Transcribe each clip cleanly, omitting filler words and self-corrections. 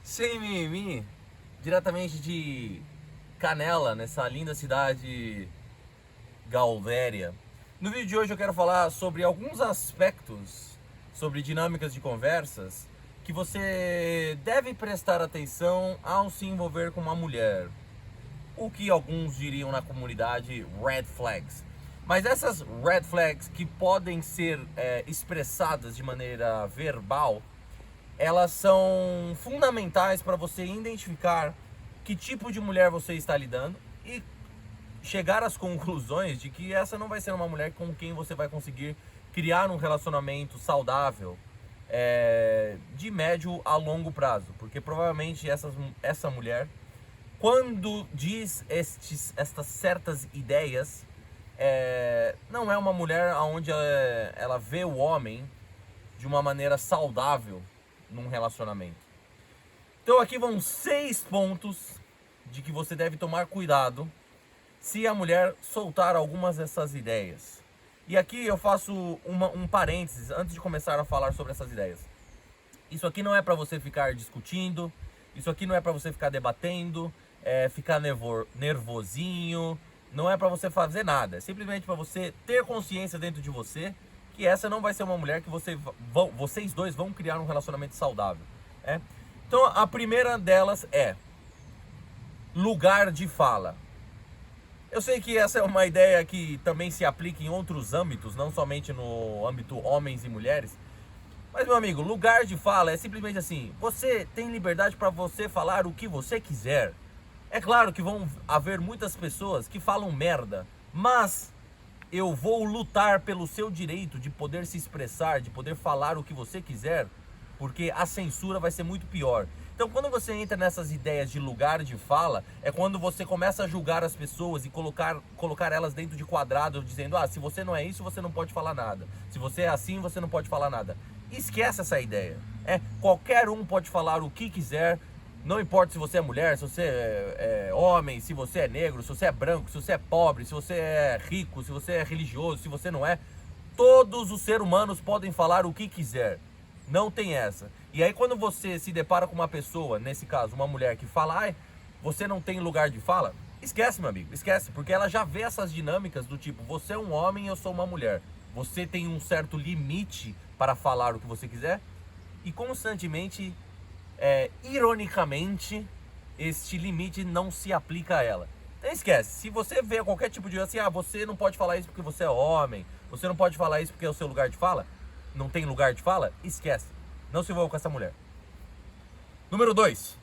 Sem mimimi, diretamente de Canela, nessa linda cidade gaudéria. No vídeo de hoje eu quero falar sobre alguns aspectos, sobre dinâmicas de conversas, que você deve prestar atenção ao se envolver com uma mulher. O que alguns diriam na comunidade red flags. Mas essas red flags que podem ser expressadas de maneira verbal, elas são fundamentais para você identificar que tipo de mulher você está lidando e chegar às conclusões de que essa não vai ser uma mulher com quem você vai conseguir criar um relacionamento saudável de médio a longo prazo. Porque provavelmente essa mulher, quando diz estas certas ideias, não é uma mulher onde ela vê o homem de uma maneira saudável num relacionamento. Então aqui vão 6 pontos de que você deve tomar cuidado se a mulher soltar algumas dessas ideias. E aqui eu faço um parênteses antes de começar a falar sobre essas ideias. Isso aqui não é para você ficar discutindo, isso aqui não é para você ficar debatendo, ficar nervosinho, não é para você fazer nada. É simplesmente para você ter consciência dentro de você que essa não vai ser uma mulher que vocês dois vão criar um relacionamento saudável. Então a primeira delas é lugar de fala. Eu sei que essa é uma ideia que também se aplica em outros âmbitos, não somente no âmbito homens e mulheres. Mas, meu amigo, lugar de fala é simplesmente assim: você tem liberdade para você falar o que você quiser. É claro que vão haver muitas pessoas que falam merda, mas eu vou lutar pelo seu direito de poder se expressar, de poder falar o que você quiser, porque a censura vai ser muito pior. Então, quando você entra nessas ideias de lugar de fala, é quando você começa a julgar as pessoas e colocar elas dentro de quadrados, dizendo: se você não é isso, você não pode falar nada. Se você é assim, você não pode falar nada. Esquece essa ideia. Qualquer um pode falar o que quiser. Não importa se você é mulher, se você é homem, se você é negro, se você é branco, se você é pobre, se você é rico, se você é religioso, se você não é. Todos os seres humanos podem falar o que quiser. Não tem essa. E aí quando você se depara com uma pessoa, nesse caso uma mulher, que fala: você não tem lugar de fala, esquece, meu amigo, esquece. Porque ela já vê essas dinâmicas do tipo: você é um homem, eu sou uma mulher. Você tem um certo limite para falar o que você quiser. E constantemente, ironicamente, este limite não se aplica a ela. Então esquece. Se você vê qualquer tipo de assim: você não pode falar isso porque você é homem, você não pode falar isso porque é o seu lugar de fala, não tem lugar de fala, esquece. Não se envolva com essa mulher. Número 2.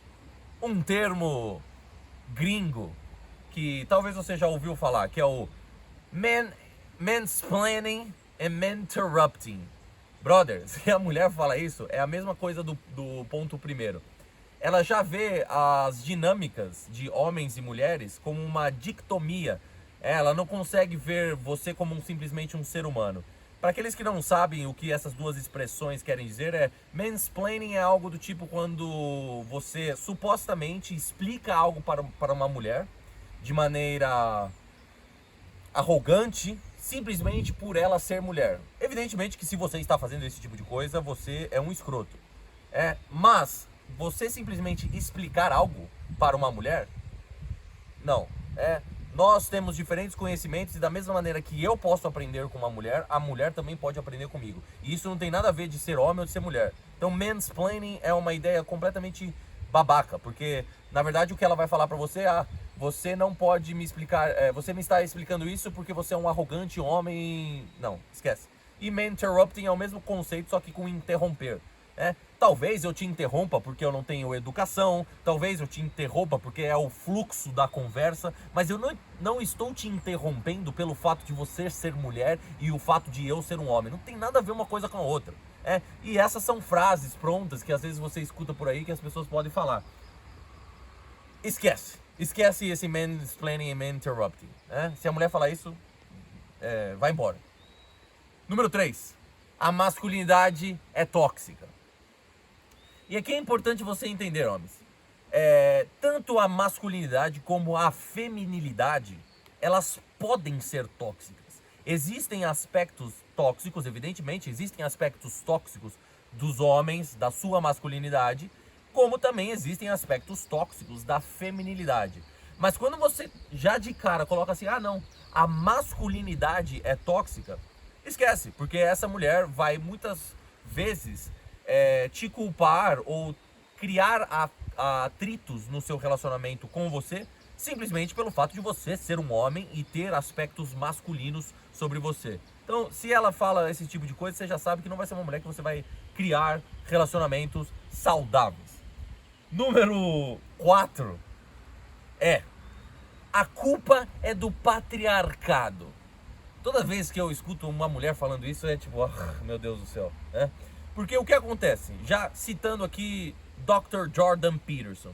Um termo gringo que talvez você já ouviu falar, que é o mansplaining and mentorrupting. Brother, se a mulher fala isso, é a mesma coisa do ponto primeiro. Ela já vê as dinâmicas de homens e mulheres como uma dicotomia. Ela não consegue ver você como simplesmente um ser humano. Para aqueles que não sabem o que essas duas expressões querem dizer, mansplaining é algo do tipo quando você supostamente explica algo para uma mulher de maneira arrogante, simplesmente por ela ser mulher. Evidentemente que se você está fazendo esse tipo de coisa, você é um escroto. Mas você simplesmente explicar algo para uma mulher, não. Nós temos diferentes conhecimentos e da mesma maneira que eu posso aprender com uma mulher, a mulher também pode aprender comigo. E isso não tem nada a ver de ser homem ou de ser mulher. Então mansplaining é uma ideia completamente babaca, porque na verdade o que ela vai falar pra você é: você não pode me explicar, você me está explicando isso porque você é um arrogante homem. Não, esquece. E interrupting é o mesmo conceito, só que com interromper. Talvez eu te interrompa porque eu não tenho educação, talvez eu te interrompa porque é o fluxo da conversa, mas eu não estou te interrompendo pelo fato de você ser mulher e o fato de eu ser um homem. Não tem nada a ver uma coisa com a outra. E essas são frases prontas que às vezes você escuta por aí que as pessoas podem falar. Esquece esse mansplaining e interrupting. Se a mulher falar isso, vai embora. Número 3. A masculinidade é tóxica. E aqui é importante você entender, homens. Tanto a masculinidade como a feminilidade, elas podem ser tóxicas. Existem aspectos tóxicos, evidentemente, existem aspectos tóxicos dos homens, da sua masculinidade, como também existem aspectos tóxicos da feminilidade. Mas quando você já de cara coloca assim, ah não, a masculinidade é tóxica, esquece, porque essa mulher vai muitas vezes te culpar ou criar atritos no seu relacionamento com você, simplesmente pelo fato de você ser um homem e ter aspectos masculinos sobre você. Então, se ela fala esse tipo de coisa, você já sabe que não vai ser uma mulher que você vai criar relacionamentos saudáveis. Número 4 a culpa é do patriarcado. Toda vez que eu escuto uma mulher falando isso, é tipo, meu Deus do céu, né? Porque o que acontece? Já citando aqui Dr. Jordan Peterson.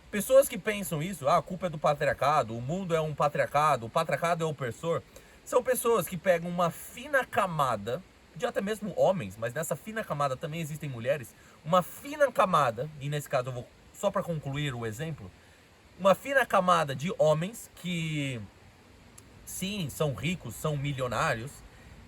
Pessoas que pensam isso, a culpa é do patriarcado, o mundo é um patriarcado, o patriarcado é opressor, são pessoas que pegam uma fina camada, de até mesmo homens, mas nessa fina camada também existem mulheres, uma fina camada, e nesse caso eu vou, só para concluir o exemplo, uma fina camada de homens que, sim, são ricos, são milionários,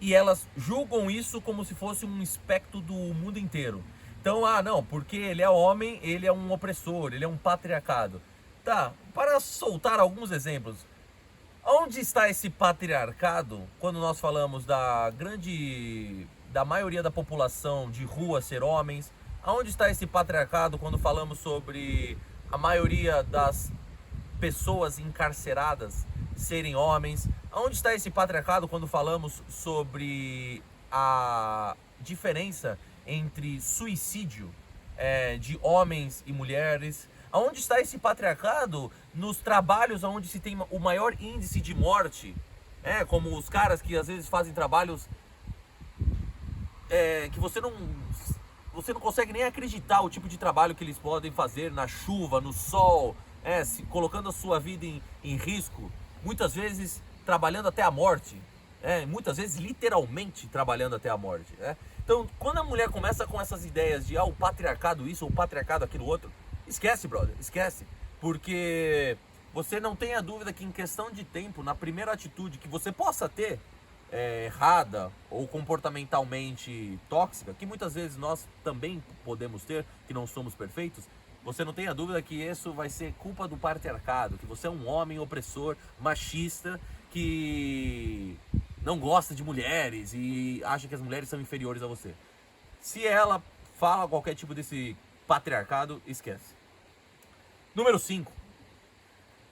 e elas julgam isso como se fosse um espectro do mundo inteiro. Então, não, porque ele é homem, ele é um opressor, ele é um patriarcado. Tá, para soltar alguns exemplos, onde está esse patriarcado quando nós falamos da maioria da população de rua ser homens? Aonde está esse patriarcado quando falamos sobre a maioria das pessoas encarceradas serem homens? Aonde está esse patriarcado quando falamos sobre a diferença entre suicídio de homens e mulheres? Aonde está esse patriarcado nos trabalhos onde se tem o maior índice de morte? Como os caras que às vezes fazem trabalhos que você não consegue nem acreditar o tipo de trabalho que eles podem fazer na chuva, no sol, colocando a sua vida em risco, muitas vezes trabalhando até a morte, muitas vezes literalmente trabalhando até a morte. Então, quando a mulher começa com essas ideias de o patriarcado isso, ou o patriarcado aquilo outro, esquece, brother, esquece, porque você não tenha dúvida que em questão de tempo, na primeira atitude que você possa ter, errada ou comportamentalmente tóxica, que muitas vezes nós também podemos ter, que não somos perfeitos, você não tenha dúvida que isso vai ser culpa do patriarcado, que você é um homem opressor, machista, que não gosta de mulheres e acha que as mulheres são inferiores a você. Se ela fala qualquer tipo desse patriarcado, esquece. Número 5.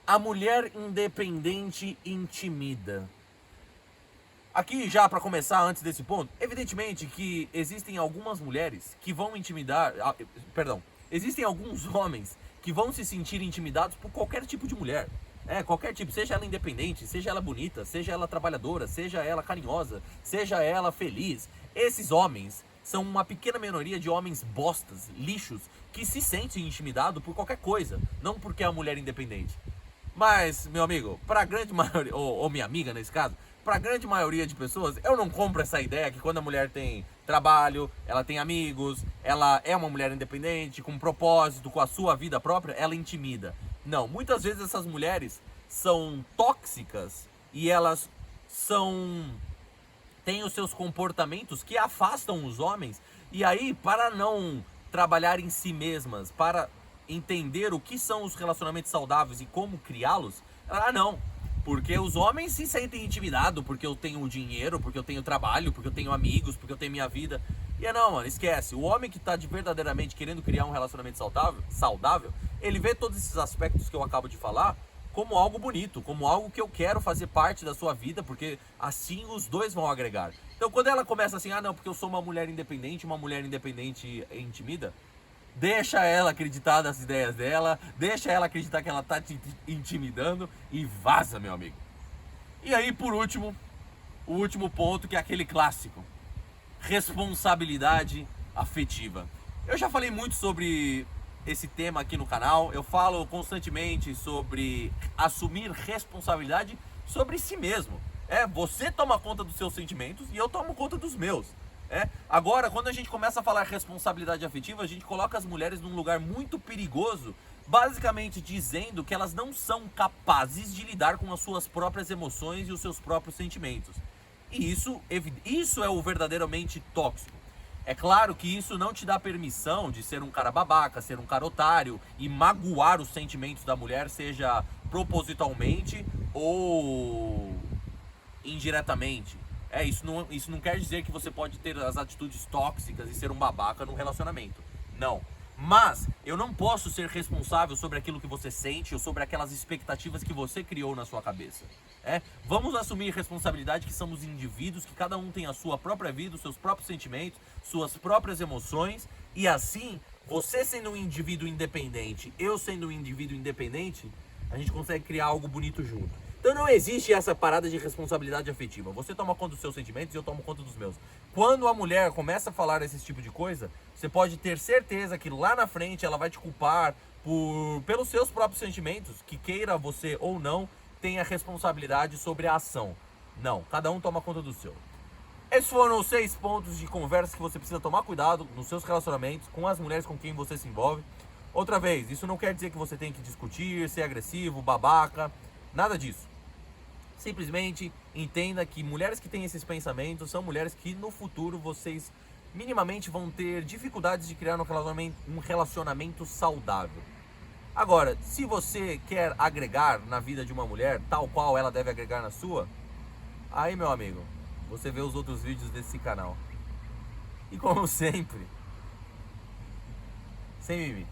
A mulher independente intimida. Aqui já para começar, antes desse ponto, evidentemente que existem algumas mulheres que vão intimidar, existem alguns homens que vão se sentir intimidados por qualquer tipo de mulher. Qualquer tipo, seja ela independente, seja ela bonita, seja ela trabalhadora, seja ela carinhosa, seja ela feliz. Esses homens são uma pequena minoria de homens bostas, lixos, que se sentem intimidados por qualquer coisa, não porque é uma mulher independente. Mas, meu amigo, para a grande maioria, ou minha amiga nesse caso, para a grande maioria de pessoas, eu não compro essa ideia que quando a mulher tem trabalho, ela tem amigos, ela é uma mulher independente, com propósito, com a sua vida própria, ela intimida. Não, muitas vezes essas mulheres são tóxicas e elas têm os seus comportamentos que afastam os homens, e aí, para não trabalhar em si mesmas, para entender o que são os relacionamentos saudáveis e como criá-los, não. Porque os homens se sentem intimidados porque eu tenho dinheiro, porque eu tenho trabalho, porque eu tenho amigos, porque eu tenho minha vida. E não, mano, esquece. O homem que tá verdadeiramente querendo criar um relacionamento saudável, ele vê todos esses aspectos que eu acabo de falar como algo bonito, como algo que eu quero fazer parte da sua vida, porque assim os dois vão agregar. Então quando ela começa assim, não, porque eu sou uma mulher independente intimida, deixa ela acreditar nas ideias dela, deixa ela acreditar que ela tá te intimidando e vaza, meu amigo. E aí, por último, o último ponto, que é aquele clássico: responsabilidade afetiva. Eu já falei muito sobre esse tema aqui no canal, eu falo constantemente sobre assumir responsabilidade sobre si mesmo. Você toma conta dos seus sentimentos e eu tomo conta dos meus. Agora, quando a gente começa a falar responsabilidade afetiva, a gente coloca as mulheres num lugar muito perigoso, basicamente dizendo que elas não são capazes de lidar com as suas próprias emoções e os seus próprios sentimentos. E isso é o verdadeiramente tóxico. É claro que isso não te dá permissão de ser um cara babaca, ser um cara otário e magoar os sentimentos da mulher, seja propositalmente ou indiretamente. Isso não quer dizer que você pode ter as atitudes tóxicas e ser um babaca num relacionamento. Não. Mas eu não posso ser responsável sobre aquilo que você sente ou sobre aquelas expectativas que você criou na sua cabeça. Vamos assumir responsabilidade que somos indivíduos, que cada um tem a sua própria vida, os seus próprios sentimentos, suas próprias emoções, e assim, você sendo um indivíduo independente, eu sendo um indivíduo independente, a gente consegue criar algo bonito junto. Então não existe essa parada de responsabilidade afetiva. Você toma conta dos seus sentimentos e eu tomo conta dos meus. Quando a mulher começa a falar esse tipo de coisa, você pode ter certeza que lá na frente ela vai te culpar pelos seus próprios sentimentos, que queira você ou não, tenha responsabilidade sobre a ação. Não, cada um toma conta do seu. Esses foram os 6 pontos de conversa que você precisa tomar cuidado nos seus relacionamentos, com as mulheres com quem você se envolve. Outra vez, isso não quer dizer que você tem que discutir, ser agressivo, babaca, nada disso. Simplesmente entenda que mulheres que têm esses pensamentos são mulheres que no futuro vocês minimamente vão ter dificuldades de criar um relacionamento saudável. Agora, se você quer agregar na vida de uma mulher, tal qual ela deve agregar na sua, aí, meu amigo, você vê os outros vídeos desse canal. E como sempre, sem mimimi.